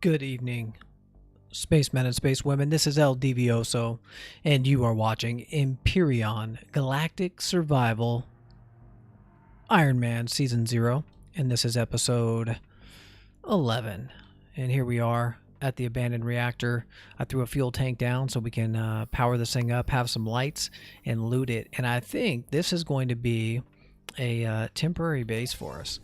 Good evening, spacemen and spacewomen. This is Eldevioso, and you are watching Empyrion Galactic Survival Ironman Season 0, and this is episode 11. And here we are at the abandoned reactor. I threw a fuel tank down so we can power this thing up, have some lights, and loot it. And I think this is going to be a temporary base for us.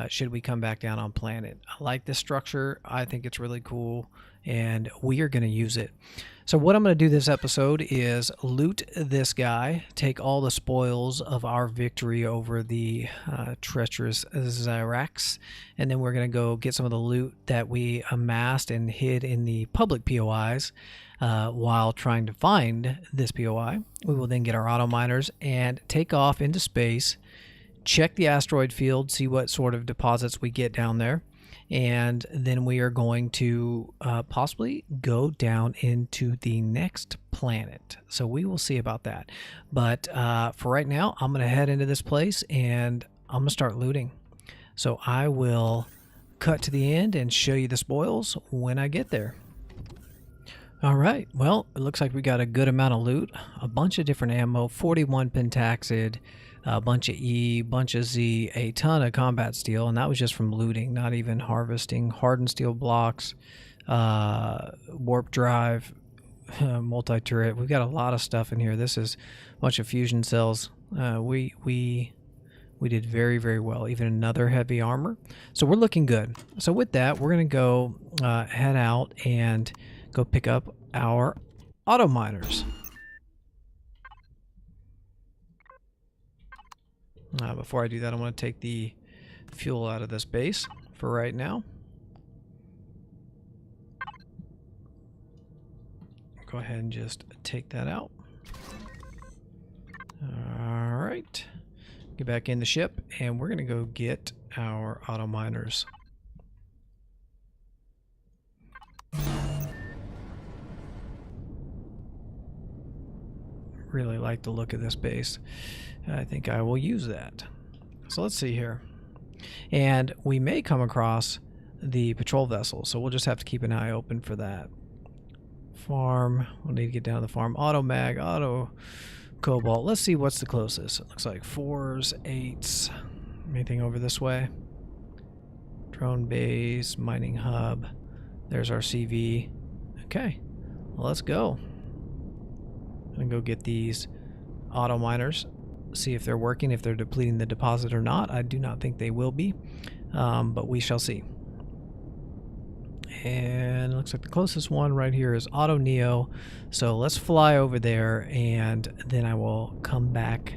Should we come back down on planet. I like this structure. I think it's really cool, and we are going to use it. So what I'm going to do this episode is loot this guy, take all the spoils of our victory over the treacherous Xerax, and then we're going to go get some of the loot that we amassed and hid in the public POIs while trying to find this POI. We will then get our auto miners and take off into space, check the asteroid field, see what sort of deposits we get down there, and then we are going to possibly go down into the next planet. So we will see about that. But for right now, I'm going to head into this place and I'm going to start looting. So I will cut to the end and show you the spoils when I get there. Alright, well, it looks like we got a good amount of loot, a bunch of different ammo, 41 pentaxid, a bunch of E, bunch of Z, a ton of combat steel, and that was just from looting, not even harvesting. Hardened steel blocks, warp drive, multi-turret. We've got a lot of stuff in here. This is a bunch of fusion cells. We did very, very well. Even another heavy armor. So we're looking good. So with that, we're going to go head out and go pick up our auto miners. Before I do that, I want to take the fuel out of this base for right now. Go ahead and just take that out. Alright. Get back in the ship, and we're going to go get our auto miners. Really like the look of this base. I think I will use that. So let's see here. And we may come across the patrol vessel, so we'll just have to keep an eye open for that. Farm. We'll need to get down to the farm. Auto mag, auto cobalt. Let's see what's the closest. It looks like 4s, 8s. Anything over this way? Drone base, mining hub. There's our CV. Okay. Well, let's go. I'm going to go get these auto miners, see if they're working, if they're depleting the deposit or not. I do not think they will be, but we shall see. And it looks like the closest one right here is Auto Neo. So let's fly over there, and then I will come back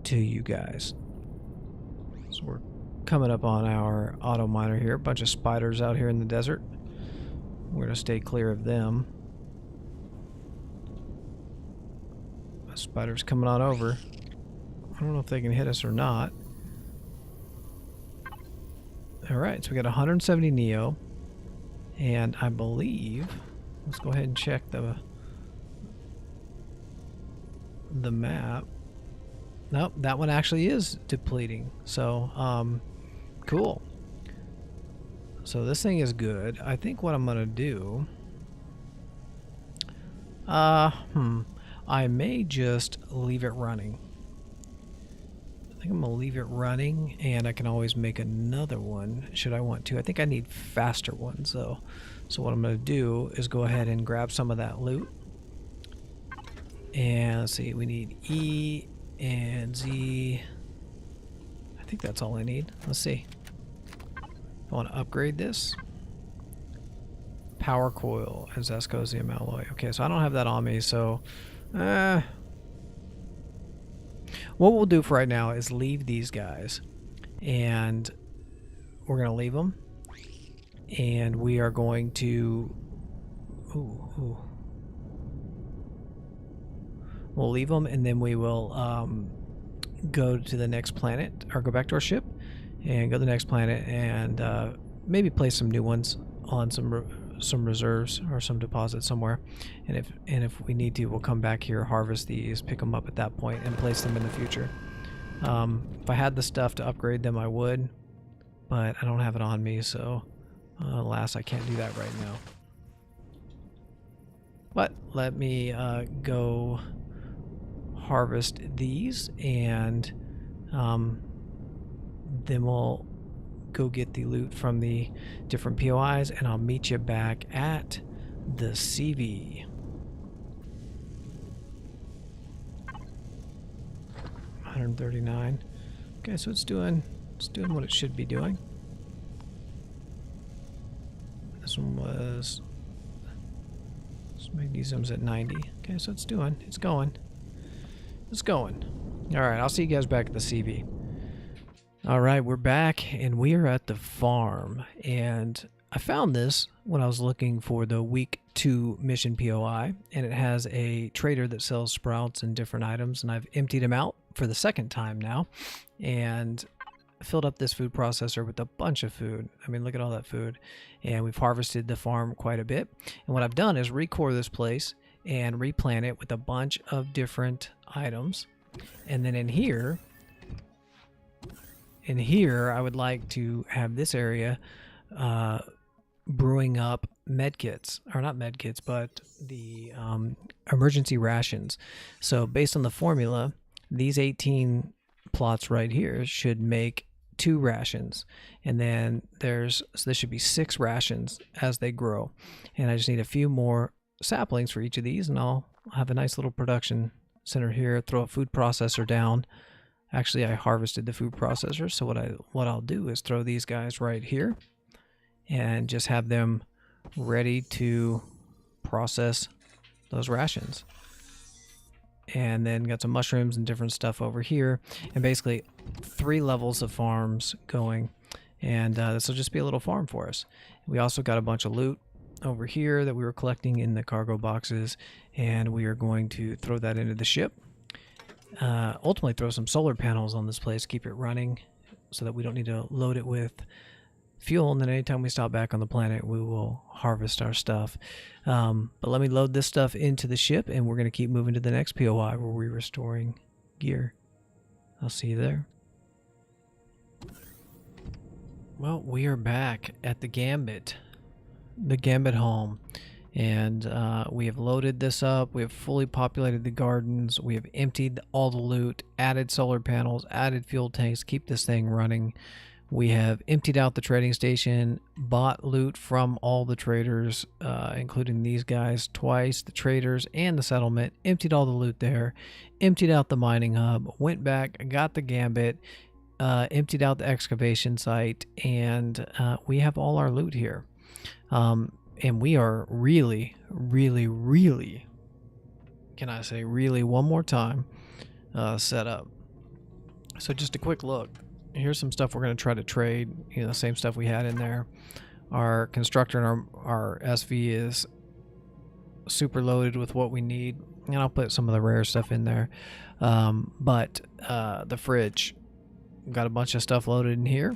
to you guys. So we're coming up on our auto miner here. A bunch of spiders out here in the desert. We're going to stay clear of them. Spiders coming on over. I don't know if they can hit us or not. Alright, so we got 170 Neo. And I believe, let's go ahead and check the map. Nope, that one actually is depleting. So, cool. So this thing is good. I think what I'm gonna do, I may just leave it running. I think I'm going to leave it running, and I can always make another one should I want to. I think I need faster ones, though. So what I'm going to do is go ahead and grab some of that loot. And let's see, we need E and Z. I think that's all I need. Let's see. I want to upgrade this. Power coil and Zescosium alloy. Okay, so I don't have that on me, so what we'll do for right now is leave these guys, and we're going to leave them, and we are going to we'll leave them, and then we will go to the next planet, or go back to our ship and go to the next planet, and maybe place some new ones on some some reserves or some deposits somewhere, and if we need to, we'll come back here, harvest these, pick them up at that point, and place them in the future. If I had the stuff to upgrade them, I would, but I don't have it on me, so alas, I can't do that right now. But let me go harvest these, and then we'll go get the loot from the different POIs, and I'll meet you back at the CV. 139. Okay, so it's doing what it should be doing. This one was, this magnesium's at 90. Okay, so it's going. All right, I'll see you guys back at the CV. All right, we're back, and we are at the farm, and I found this when I was looking for the week 2 mission POI, and it has a trader that sells sprouts and different items, and I've emptied him out for the second time now, and filled up this food processor with a bunch of food. I mean, look at all that food, and we've harvested the farm quite a bit, and what I've done is recore this place and replant it with a bunch of different items, and then in here I would like to have this area brewing up medkits, or not medkits, but the emergency rations. So based on the formula, these 18 plots right here should make 2 rations, and then so this should be 6 rations as they grow, and I just need a few more saplings for each of these, and I'll have a nice little production center here. Throw a food processor down. Actually, I harvested the food processor, so what I'll do is throw these guys right here and just have them ready to process those rations. And then got some mushrooms and different stuff over here, and basically 3 levels of farms going, and this will just be a little farm for us. We also got a bunch of loot over here that we were collecting in the cargo boxes, and we are going to throw that into the ship. Ultimately throw some solar panels on this place, keep it running so that we don't need to load it with fuel, and then anytime we stop back on the planet we will harvest our stuff. But let me load this stuff into the ship, and we're going to keep moving to the next POI where we're restoring gear. I'll see you there. Well, we are back at the Gambit home, and we have loaded this up. We have fully populated the gardens. We have emptied all the loot, added solar panels, added fuel tanks, keep this thing running. We have emptied out the trading station, bought loot from all the traders, including these guys twice, the traders and the settlement, emptied all the loot there, emptied out the mining hub, went back, got the Gambit, emptied out the excavation site, and we have all our loot here. And we are really, can I say really one more time, set up. So just a quick look. Here's some stuff we're going to try to trade. You know, the same stuff we had in there. Our constructor and our SV is super loaded with what we need. And I'll put some of the rare stuff in there. But the fridge, got a bunch of stuff loaded in here.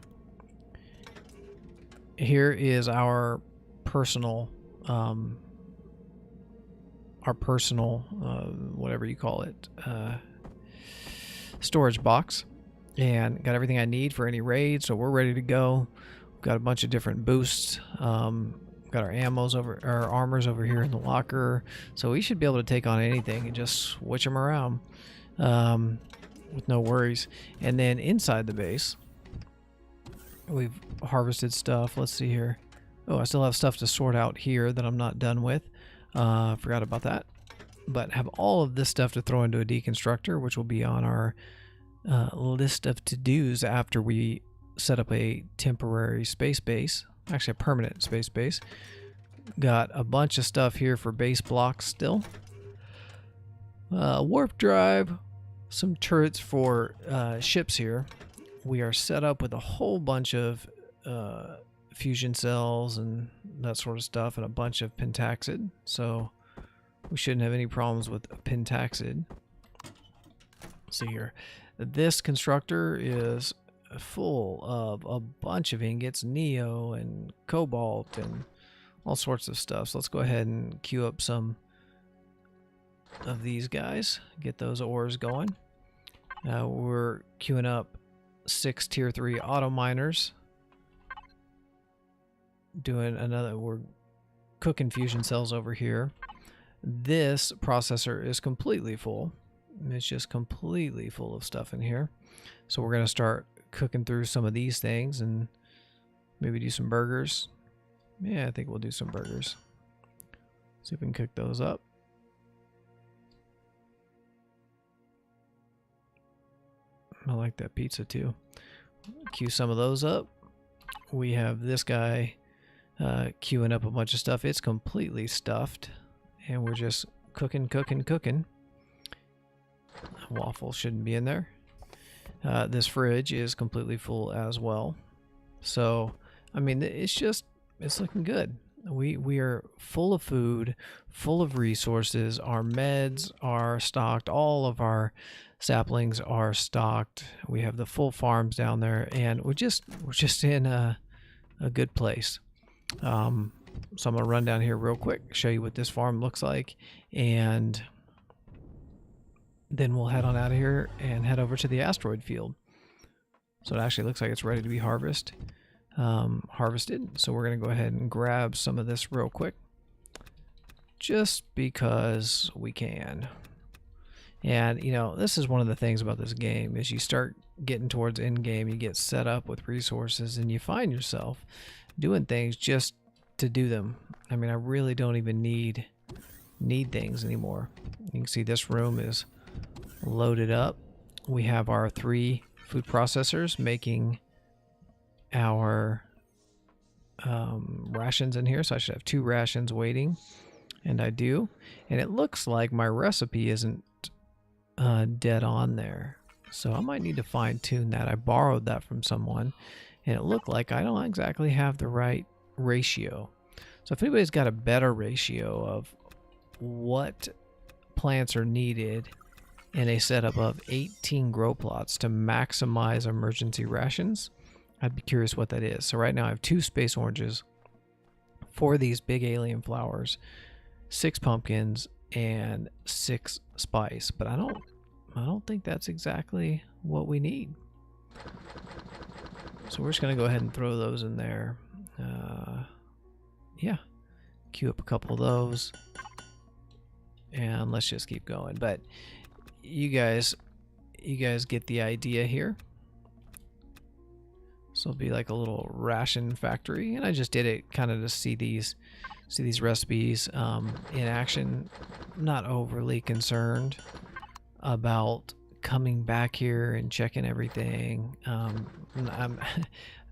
Here is our personal whatever you call it, storage box, and got everything I need for any raid, so we're ready to go. We've got a bunch of different boosts. Got our our armors over here in the locker, so we should be able to take on anything and just switch them around with no worries. And then inside the base, we've harvested stuff. Let's see here. Oh, I still have stuff to sort out here that I'm not done with. Forgot about that. But have all of this stuff to throw into a deconstructor, which will be on our list of to-dos after we set up a temporary space base. Actually, a permanent space base. Got a bunch of stuff here for base blocks still. Warp drive. Some turrets for ships here. We are set up with a whole bunch of fusion cells and that sort of stuff, and a bunch of pentaxid, so we shouldn't have any problems with pentaxid. Let's see here. This constructor is full of a bunch of ingots, neo and cobalt and all sorts of stuff. So let's go ahead and queue up some of these guys, get those ores going. We're queuing up 6 tier 3 auto miners. We're cooking fusion cells over here. This processor is completely full. It's just completely full of stuff in here. So we're going to start cooking through some of these things and maybe do some burgers. Yeah, I think we'll do some burgers. See if we can cook those up. I like that pizza too. Queue some of those up. We have this guy queuing up a bunch of stuff. It's completely stuffed. And we're just cooking. Waffle shouldn't be in there. This fridge is completely full as well. So, I mean, it's looking good. We are full of food, full of resources. Our meds are stocked. All of our saplings are stocked. We have the full farms down there, and we're just in a good place. So I'm gonna run down here real quick, show you what this farm looks like, and then we'll head on out of here and head over to the asteroid field. So it actually looks like it's ready to be harvested. So we're gonna go ahead and grab some of this real quick, just because we can. And you know, this is one of the things about this game is you start getting towards end game, you get set up with resources, and you find yourself doing things just to do them. I mean, I really don't even need things anymore. You can see this room is loaded up. We have our 3 food processors making our rations in here, so I should have 2 rations waiting, and I do. And it looks like my recipe isn't dead on there, so I might need to fine-tune that. I borrowed that from someone, and it looked like I don't exactly have the right ratio. So if anybody's got a better ratio of what plants are needed in a setup of 18 grow plots to maximize emergency rations, I'd be curious what that is. So right now I have 2 space oranges, 4 these big alien flowers, 6 pumpkins, and 6 spice. But I don't think that's exactly what we need. So we're just gonna go ahead and throw those in there. Yeah, queue up a couple of those, and let's just keep going. But you guys get the idea here. So it'll be like a little ration factory, and I just did it kind of to see these recipes in action. I'm not overly concerned about coming back here and checking everything.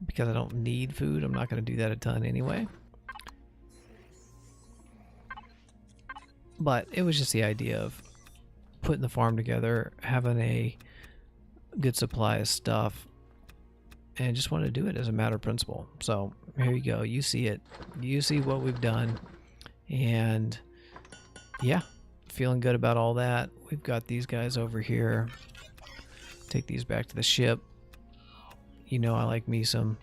Because I don't need food, I'm not going to do that a ton anyway. But it was just the idea of putting the farm together, having a good supply of stuff, and just wanted to do it as a matter of principle. So here you go. You see it. You see what we've done. And yeah, feeling good about all that. We've got these guys over here. Take these back to the ship. You know, I like me some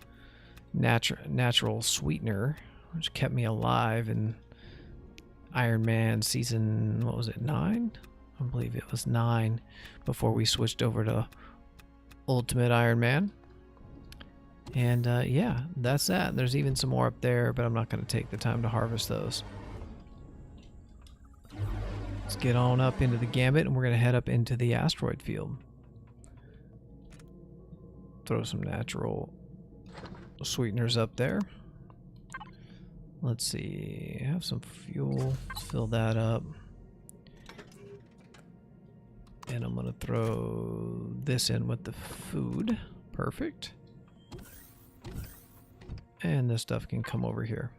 natural sweetener, which kept me alive in Ironman season, what was it, 9? I believe it was 9, before we switched over to Ultimate Ironman. And yeah, that's that. There's even some more up there, but I'm not going to take the time to harvest those. Let's get on up into the gambit, and we're going to head up into the asteroid field. Throw some natural sweeteners up there. Let's see, have some fuel. Let's fill that up. And I'm gonna throw this in with the food. Perfect. And this stuff can come over here.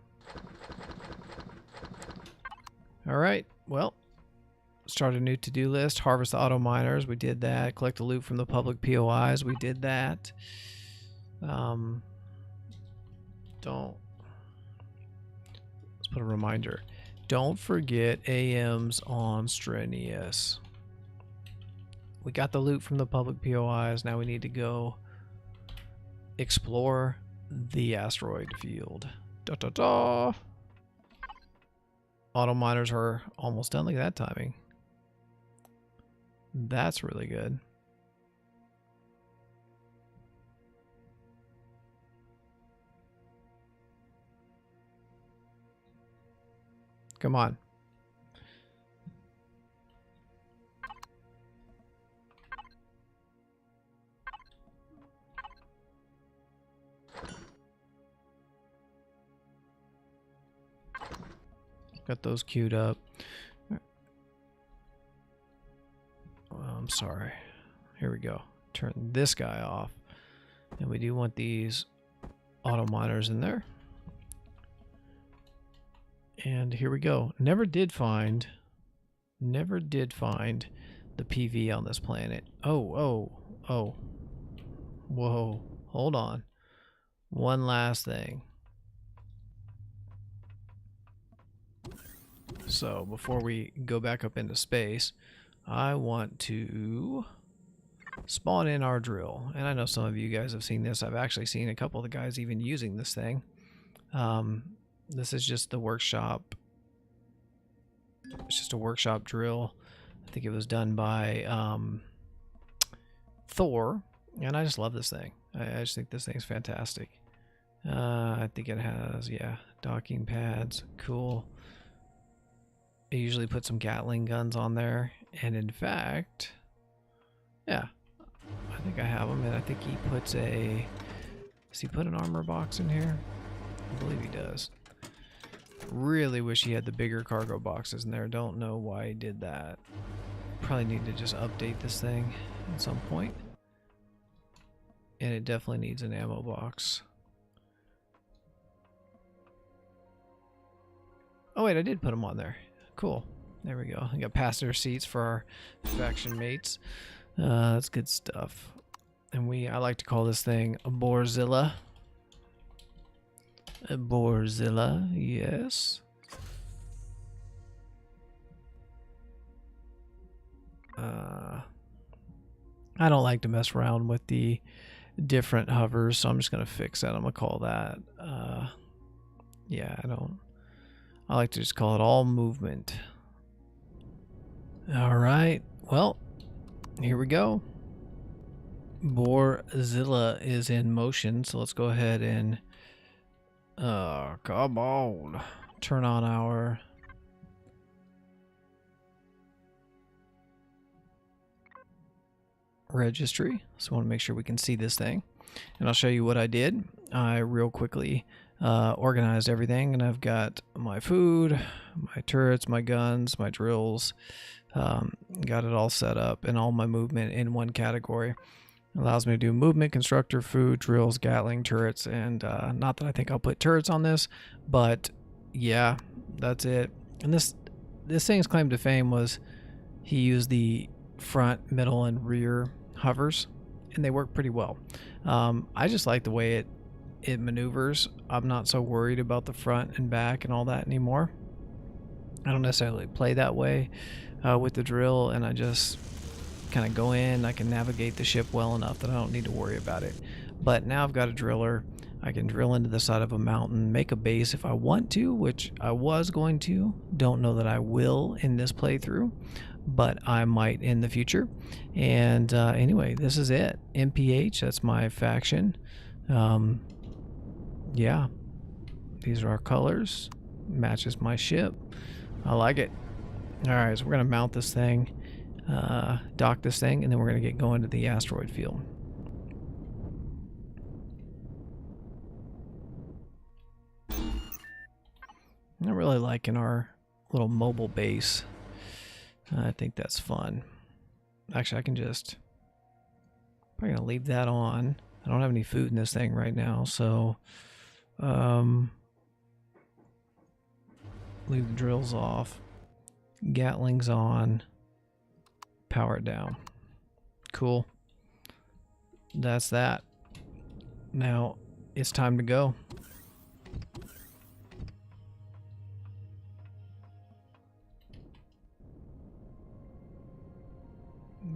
All right, well, start a new to-do list. Harvest the auto miners. We did that. Collect the loot from the public POIs. We did that. Let's put a reminder. Don't forget AMs on Strenuous. We got the loot from the public POIs. Now we need to go explore the asteroid field. Da da da. Auto miners are almost done. Look at that timing. That's really good. Come on. Got those queued up. Oh, I'm sorry. Here we go. Turn this guy off. And we do want these auto miners in there. And here we go. Never did find the PV on this planet. Oh. Whoa. Hold on. One last thing. So before we go back up into space, I want to spawn in our drill. And I know some of you guys have seen this. I've actually seen a couple of the guys even using this thing. This is just the workshop. It's just a workshop drill. I think it was done by Thor. And I just love this thing. I just think this thing's fantastic. I think it has, yeah, docking pads. Cool. I usually put some Gatling guns on there. And in fact, yeah, I think I have them. And I think he puts a... Does he put an armor box in here? I believe he does. Really wish he had the bigger cargo boxes in there. Don't know why he did that. Probably need to just update this thing at some point. And it definitely needs an ammo box. Oh wait, I did put them on there. Cool. There we go. I got passenger seats for our faction mates. That's good stuff. And I like to call this thing a Borzilla. A Borzilla, yes. I don't like to mess around with the different hovers, so I'm just gonna fix that. I'm gonna call that yeah, I like to just call it all movement. Alright, well, here we go. Borzilla is in motion, so let's go ahead and come on, turn on our registry. So I want to make sure we can see this thing, and I'll show you what I did. I real quickly organized everything, and I've got my food, my turrets, my guns, my drills, got it all set up, and all my movement in one category. Allows me to do movement, constructor, food, drills, Gatling, turrets, and not that I think I'll put turrets on this, but yeah, that's it. And this thing's claim to fame was he used the front, middle, and rear hovers, and they work pretty well. I just like the way it maneuvers. I'm not so worried about the front and back and all that anymore. I don't necessarily play that way with the drill, and I just kind of go in. I can navigate the ship well enough that I don't need to worry about it. But now I've got a driller. I can drill into the side of a mountain, make a base if I want to, which I was going to. Don't know that I will in this playthrough, but I might in the future. And anyway, this is it. MPH, that's my faction. Yeah, these are our colors. Matches my ship. I like it. All right, so we're gonna mount this thing, dock this thing, and then we're gonna get going to the asteroid field. I'm really liking our little mobile base. I think that's fun. Actually, I can just probably gonna leave that on. I don't have any food in this thing right now, so leave the drills off. Gatling's on. Power it down. Cool. That's that. Now it's time to go.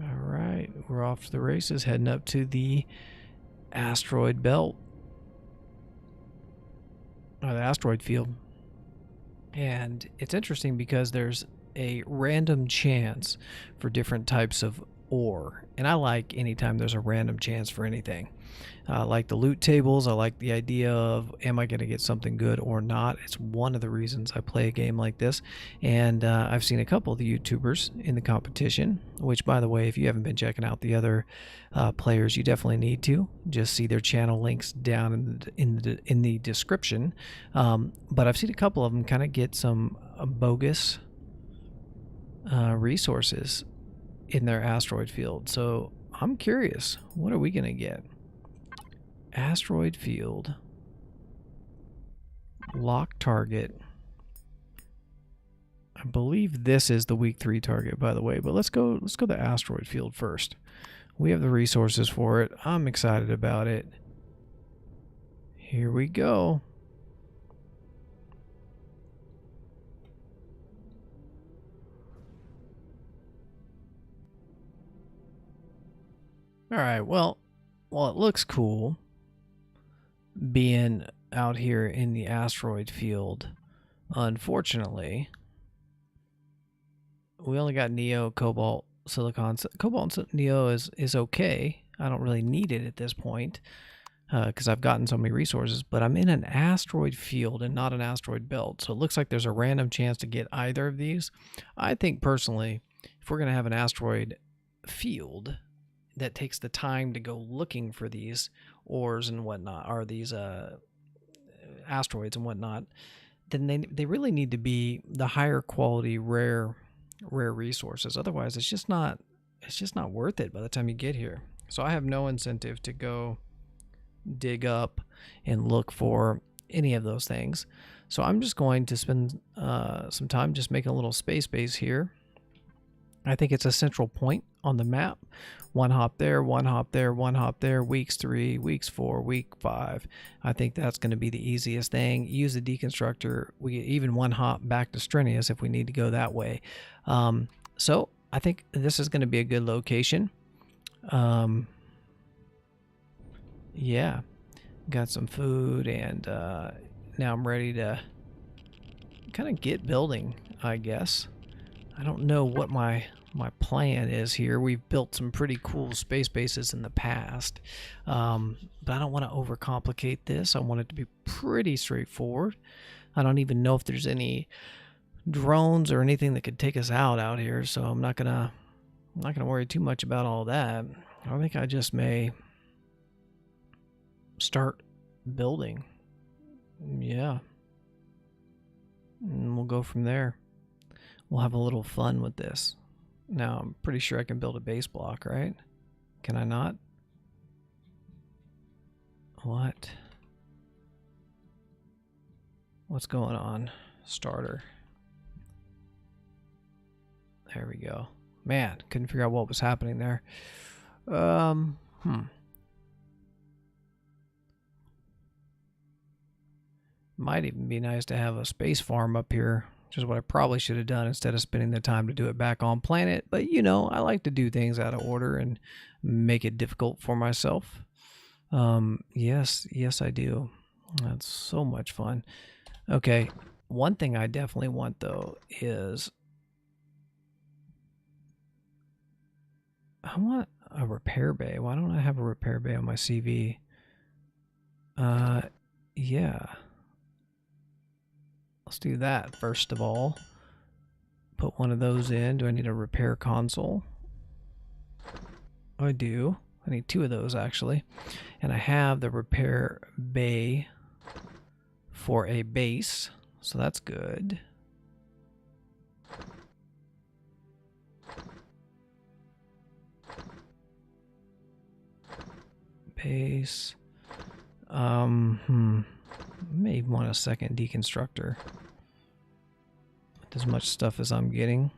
Alright, we're off to the races, heading up to the asteroid belt. Or the asteroid field. And it's interesting because there's a random chance for different types of ore. And I like anytime there's a random chance for anything. I like the loot tables. I like the idea of, am I going to get something good or not? It's one of the reasons I play a game like this. And I've seen a couple of the YouTubers in the competition, which, by the way, if you haven't been checking out the other players, you definitely need to. Just see their channel links down in the description. But I've seen a couple of them kind of get some bogus resources in their asteroid field. So I'm curious, what are we going to get? Asteroid field, lock target. I believe this is the week 3 target, by the way, but let's go the asteroid field first. We have the resources for it. I'm excited about it. Here we go. All right, well, it looks cool being out here in the asteroid field. Unfortunately, we only got Neo, Cobalt, Silicon. Cobalt and Neo is okay. I don't really need it at this point because I've gotten so many resources, but I'm in an asteroid field and not an asteroid belt, so it looks like there's a random chance to get either of these. I think personally, if we're going to have an asteroid field that takes the time to go looking for these ores and whatnot, or these asteroids and whatnot, then they really need to be the higher quality rare resources. Otherwise, it's just not worth it by the time you get here. So I have no incentive to go dig up and look for any of those things. So I'm just going to spend some time just making a little space base here. I think it's a central point on the map. One hop there, one hop there, one hop there. Weeks 3, weeks 4, week 5. I think that's going to be the easiest thing. Use the deconstructor. We get even one hop back to Strenuous if we need to go that way. So I think this is going to be a good location. Yeah, got some food, and now I'm ready to kind of get building, I guess. I don't know what my plan is here. We've built some pretty cool space bases in the past, but I don't want to overcomplicate this. I want it to be pretty straightforward. I don't even know if there's any drones or anything that could take us out here, so I'm not gonna worry too much about all that. I think I just may start building. Yeah, and we'll go from there. We'll have a little fun with this. Now, I'm pretty sure I can build a base block, right? Can I not? What? What's going on? Starter. There we go. Man, couldn't figure out what was happening there. Might even be nice to have a space farm up here, which is what I probably should have done instead of spending the time to do it back on planet. But, you know, I like to do things out of order and make it difficult for myself. Yes, I do. That's so much fun. Okay, one thing I definitely want, though, is I want a repair bay. Why don't I have a repair bay on my CV? Yeah. Let's do that first of all. Put one of those in. Do I need a repair console? I do. I need 2 of those actually. And I have the repair bay for a base, so that's good. Base. May want a second deconstructor with as much stuff as I'm getting.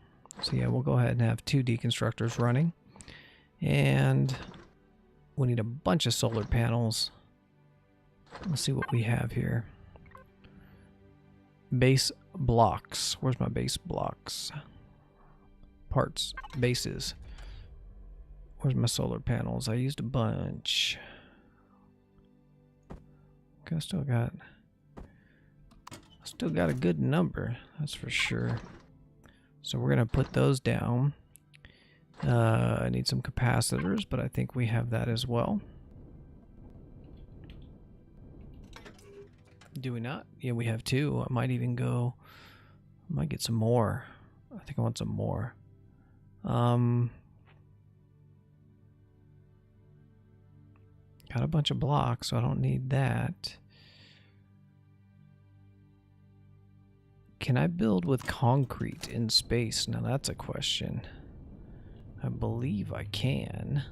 So yeah, we'll go ahead and have 2 deconstructors running. And we need a bunch of solar panels. Let's see what we have here. Base blocks. Where's my base blocks? Parts. Bases. Where's my solar panels? I used a bunch. Okay, I still got Still got a good number, that's for sure. So we're gonna put those down. I need some capacitors, but I think we have that as well. Do we not? Yeah, we have 2. I might even go... I might get some more. I think I want some more. Got a bunch of blocks, so I don't need that. Can I build with concrete in space? Now that's a question. I believe I can.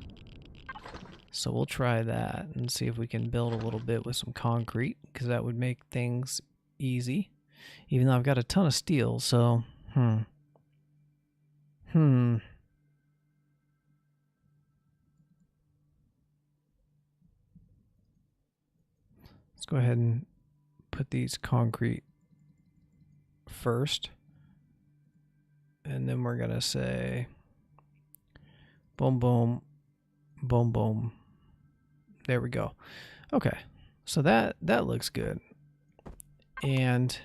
So we'll try that and see if we can build a little bit with some concrete, because that would make things easy. Even though I've got a ton of steel, so... Let's go ahead and put these concrete first. And then we're going to say... Boom, boom, boom, boom. There we go. Okay, so that looks good. And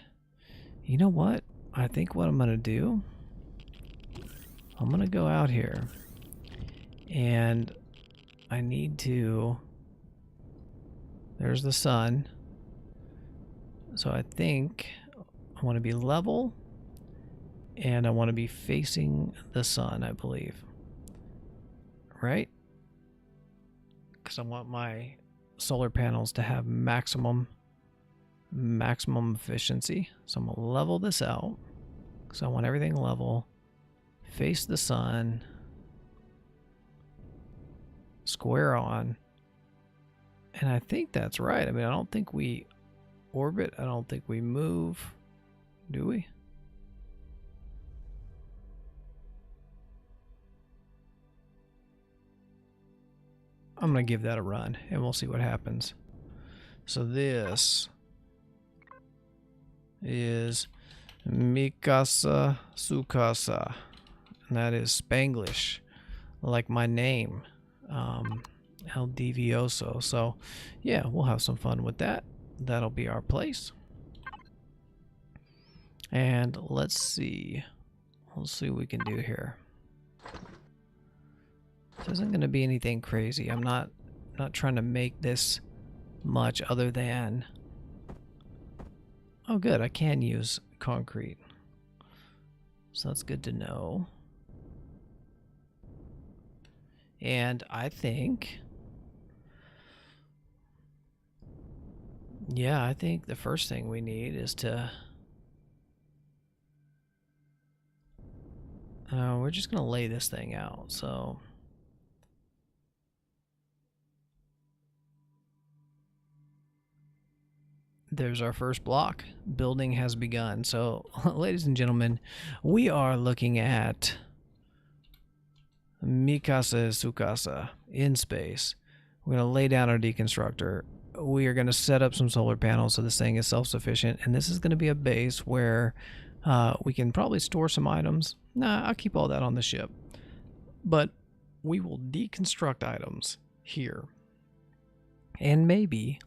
you know what? I think what I'm going to do, I'm going to go out here and I need to, there's the sun. So I think I want to be level and I want to be facing the sun, I believe. Right? Because I want my solar panels to have maximum efficiency. So I'm going to level this out. So I want everything level. Face the sun. Square on. And I think that's right. I mean, I don't think we orbit. I don't think we move. Do we? I'm going to give that a run, and we'll see what happens. So this is Mikasa Sukasa, and that is Spanglish, like my name, Eldevioso. So, yeah, we'll have some fun with that. That'll be our place. And let's see. Let's see what we can do here. This isn't going to be anything crazy. I'm not trying to make this much other than... Oh, good. I can use concrete. So that's good to know. And I think... Yeah, I think the first thing we need is to... we're just going to lay this thing out, so... There's our first block. Building has begun. So, ladies and gentlemen, we are looking at Mikasa Sukasa in space. We're going to lay down our deconstructor. We are going to set up some solar panels so this thing is self-sufficient. And this is going to be a base where we can probably store some items. Nah, I'll keep all that on the ship. But we will deconstruct items here. And maybe...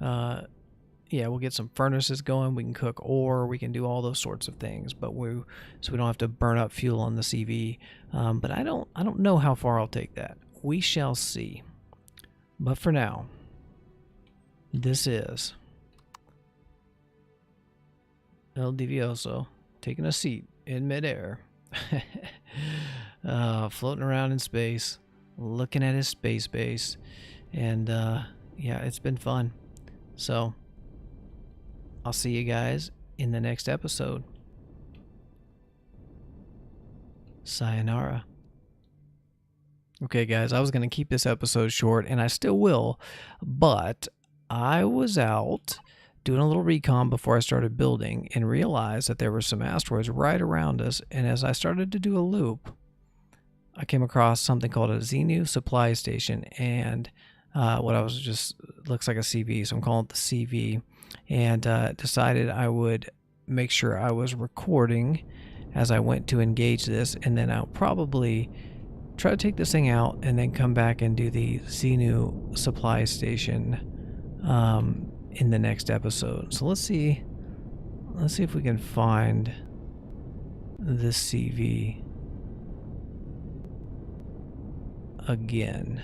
yeah, we'll get some furnaces going. We can cook ore. We can do all those sorts of things. But so we don't have to burn up fuel on the CV. But I don't know how far I'll take that. We shall see. But for now, this is Eldevioso taking a seat in midair, floating around in space, looking at his space base, and yeah, it's been fun. So, I'll see you guys in the next episode. Sayonara. Okay, guys, I was going to keep this episode short, and I still will, but I was out doing a little recon before I started building and realized that there were some asteroids right around us, and as I started to do a loop, I came across something called a Xenu supply station, and what I was just looks like a CV, so I'm calling it the CV, and decided I would make sure I was recording as I went to engage this, and then I'll probably try to take this thing out and then come back and do the Xenu supply station in the next episode. So let's see if we can find this CV again.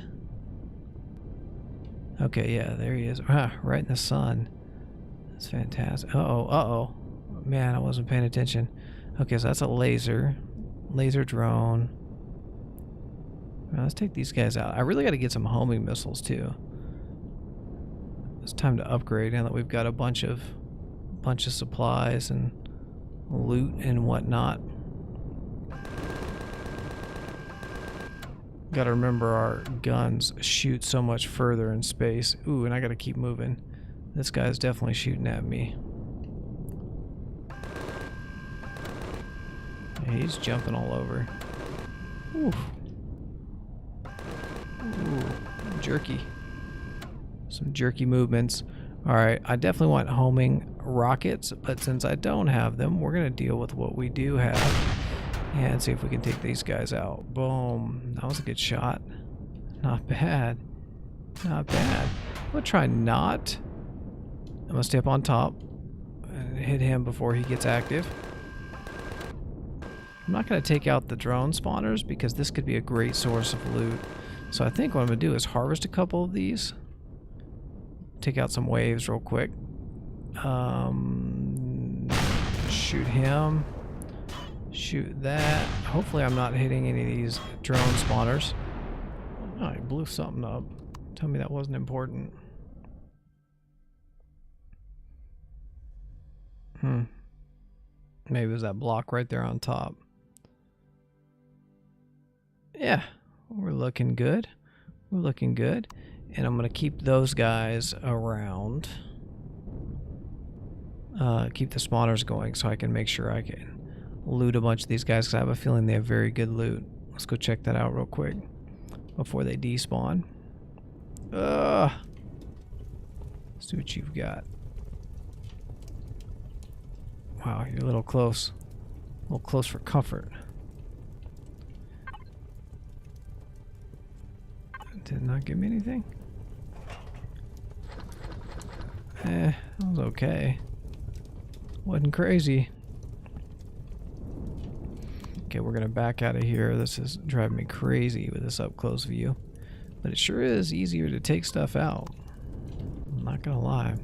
Okay, yeah, there he is. Ah, right in the sun. That's fantastic. Uh-oh. Man, I wasn't paying attention. Okay, so that's a laser drone. Now, let's take these guys out. I really got to get some homing missiles too. It's time to upgrade now that we've got a bunch of supplies and loot and whatnot. Got to remember our guns shoot so much further in space. Ooh, and I got to keep moving. This guy's definitely shooting at me. He's jumping all over. Ooh. Ooh, jerky. Some jerky movements. Alright, I definitely want homing rockets, but since I don't have them, we're going to deal with what we do have and see if we can take these guys out. Boom. That was a good shot. Not bad. Not bad. I'm going to try not. I'm going to stay up on top and hit him before he gets active. I'm not going to take out the drone spawners because this could be a great source of loot. So I think what I'm going to do is harvest a couple of these. Take out some waves real quick. Shoot him. Shoot that. Hopefully I'm not hitting any of these drone spawners. Oh, I blew something up. Tell me that wasn't important. Maybe it was that block right there on top. Yeah, we're looking good. We're looking good. And I'm going to keep those guys around. Keep the spawners going so I can make sure I can loot a bunch of these guys because I have a feeling they have very good loot. Let's go check that out real quick before they despawn. Let's see what you've got. Wow, you're a little close. A little close for comfort. Did not give me anything? That was okay. Wasn't crazy. Okay, we're gonna back out of here. This is driving me crazy with this up close view. But it sure is easier to take stuff out. I'm not gonna lie.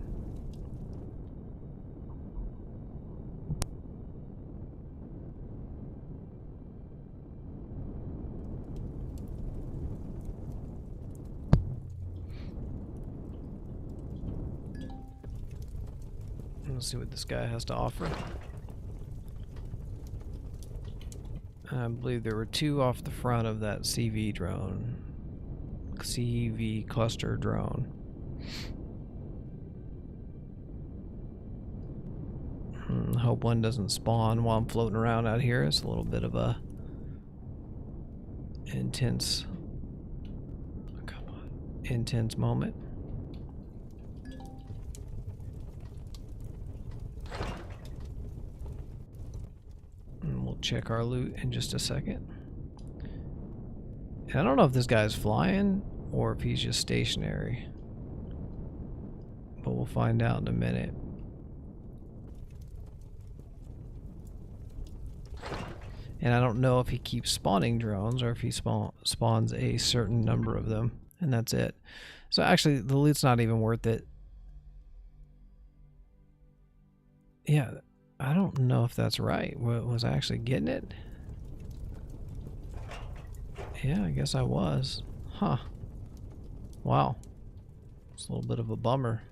Let's see what this guy has to offer. I believe there were two off the front of that CV drone. CV cluster drone. Hope one doesn't spawn while I'm floating around out here. It's a little bit of a intense moment. And we'll check our loot in just a second. And I don't know if this guy's flying or if he's just stationary. But we'll find out in a minute. And I don't know if he keeps spawning drones or if he spawns a certain number of them. And that's it. So actually, the loot's not even worth it. Yeah, I don't know if that's right. Was I actually getting it? Yeah, I guess I was. Huh. Wow. It's a little bit of a bummer.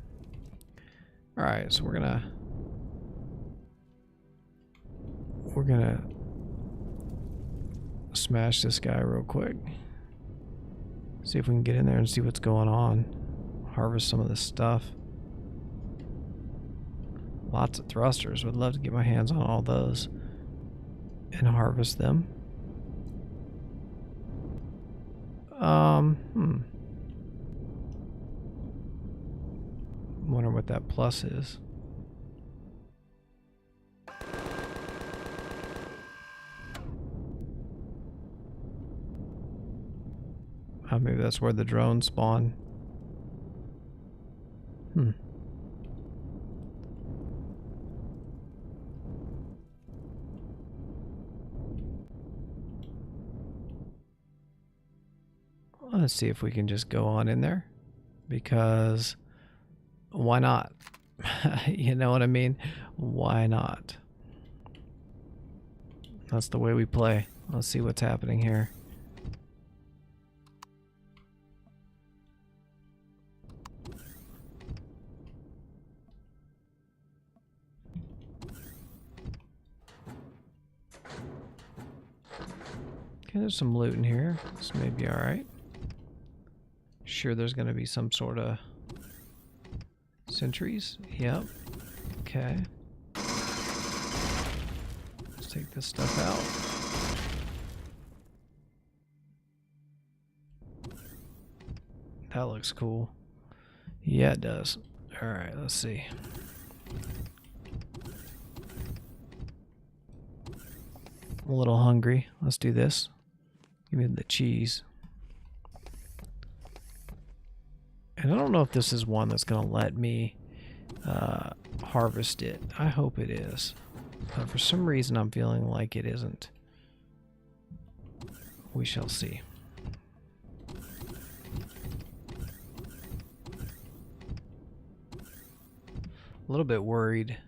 Alright, so we're gonna smash this guy real quick. See if we can get in there and see what's going on. Harvest some of this stuff. Lots of thrusters. Would love to get my hands on all those and harvest them. Wonder what that plus is. Maybe that's where the drones spawn. Let's see if we can just go on in there, because why not? You know what I mean? Why not? That's the way we play. Let's see what's happening here. Okay, there's some loot in here. This may be alright. Sure, there's going to be some sort of sentries. Yep. Okay. Let's take this stuff out. That looks cool. Yeah, it does. Alright, let's see. I'm a little hungry. Let's do this. Give me the cheese. And I don't know if this is one that's going to let me harvest it. I hope it is. But for some reason, I'm feeling like it isn't. We shall see. A little bit worried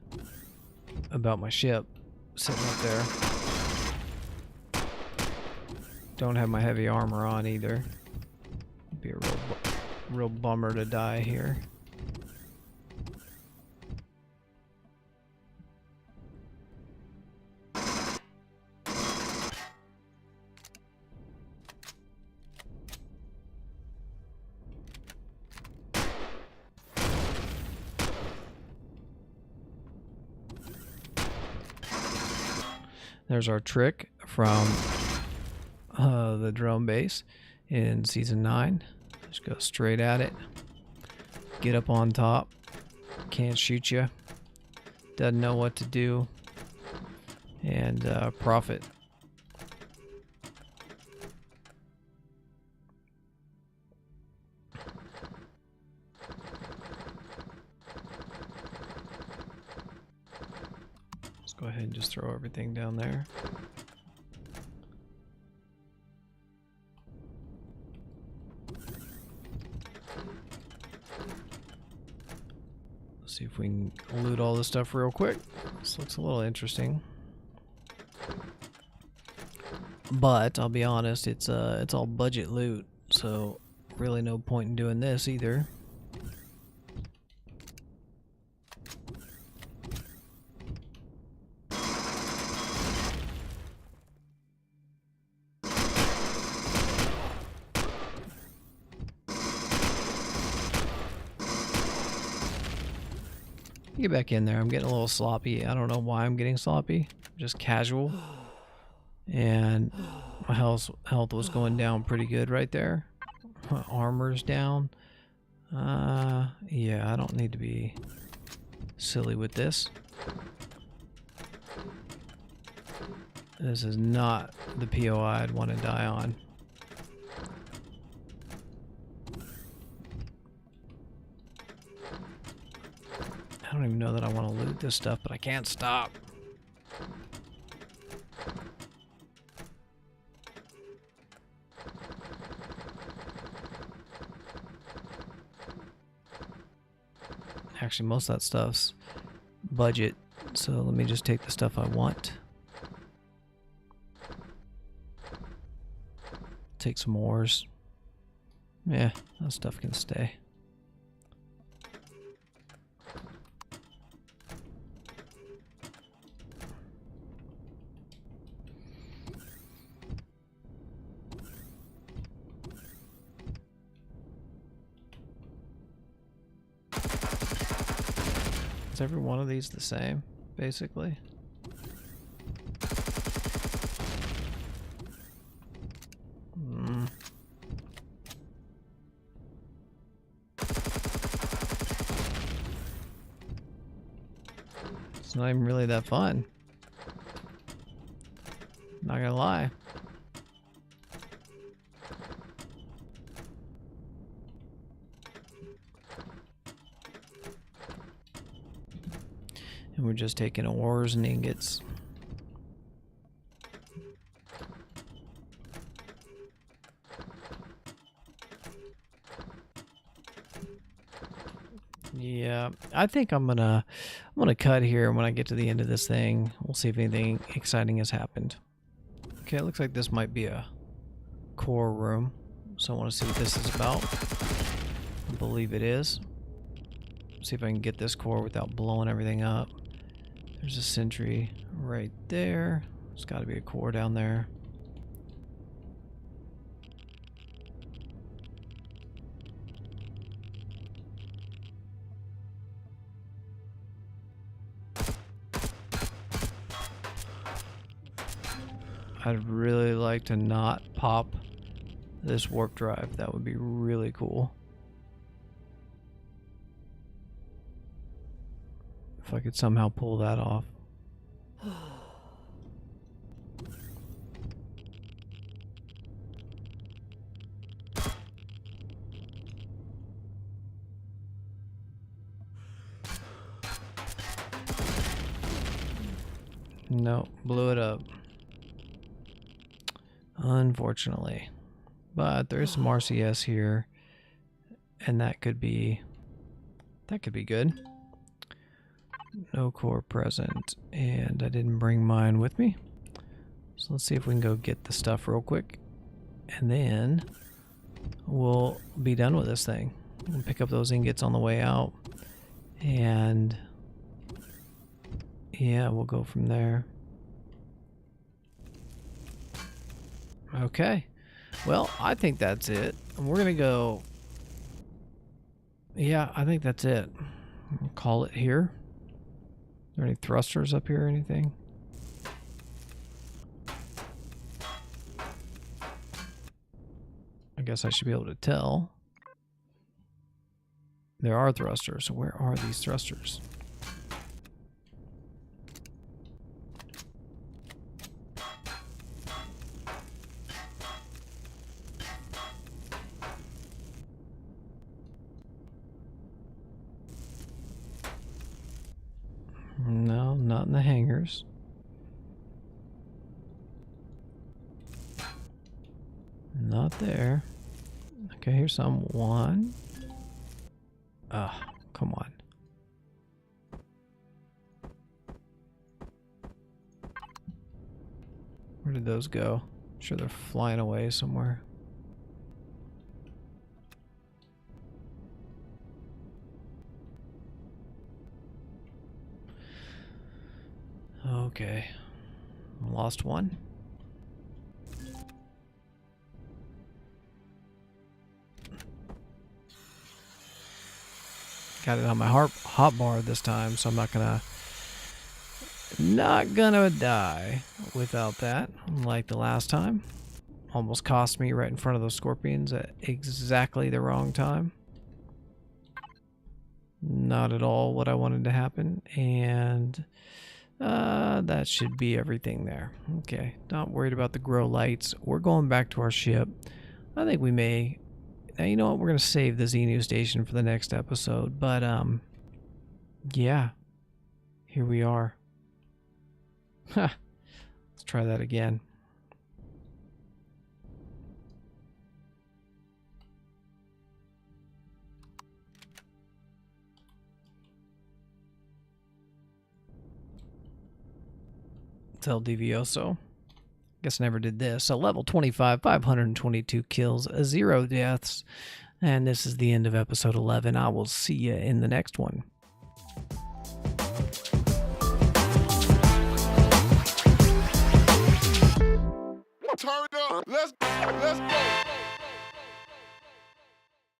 about my ship sitting up there. Don't have my heavy armor on either. Be a real bummer to die here. There's our trick from the drone base in season 9. Just go straight at it. Get up on top. Can't shoot you. Doesn't know what to do. And profit. Let's go ahead and just throw everything down there. See if we can loot all this stuff real quick. This looks a little interesting. But I'll be honest, it's all budget loot, so really no point in doing this either. Get back in there. I'm getting a little sloppy. I don't know why I'm getting sloppy. Just casual. And my health was going down pretty good right there. My armor's down. Yeah, I don't need to be silly with this. This is not the POI I'd want to die on. I don't even know that I want to loot this stuff, but I can't stop. Actually, most of that stuff's budget, so let me just take the stuff I want. Take some ores. Yeah, that stuff can stay. Is every one of these the same, basically? It's not even really that fun. Not gonna lie. And we're just taking ores and ingots. Yeah, I think I'm gonna cut here. When I get to the end of this thing, we'll see if anything exciting has happened. Okay, it looks like this might be a core room, so I want to see what this is about. I believe it is. See if I can get this core without blowing everything up. There's a sentry right there. There's got to be a core down there. I'd really like to not pop this warp drive. That would be really cool. If I could somehow pull that off. No, blew it up. Unfortunately. But there is some RCS here, and that could be good. No core present, and I didn't bring mine with me. So let's see if we can go get the stuff real quick, and then we'll be done with this thing. We'll pick up those ingots on the way out, and yeah, we'll go from there. Okay. Well, I think that's it. We're gonna go... Yeah, I think that's it. We'll call it here. Are there any thrusters up here or anything? I guess I should be able to tell. There are thrusters. So where are these thrusters? No, not in the hangars. Not there. Okay, here's some. One. Come on. Where did those go? I'm sure they're flying away somewhere. Okay. Lost one. Got it on my hotbar this time, so I'm not gonna die without that, like the last time. Almost cost me right in front of those scorpions at exactly the wrong time. Not at all what I wanted to happen, and that should be everything there. Okay, not worried about the grow lights. We're going back to our ship. I think we may... Now, you know what? We're going to save the Xenu station for the next episode. But, yeah. Here we are. Ha! Let's try that again. It's Eldevioso. Guess I never did this. So level 25, 522 kills, 0 deaths. And this is the end of episode 11. I will see you in the next one. Turn up. Let's go.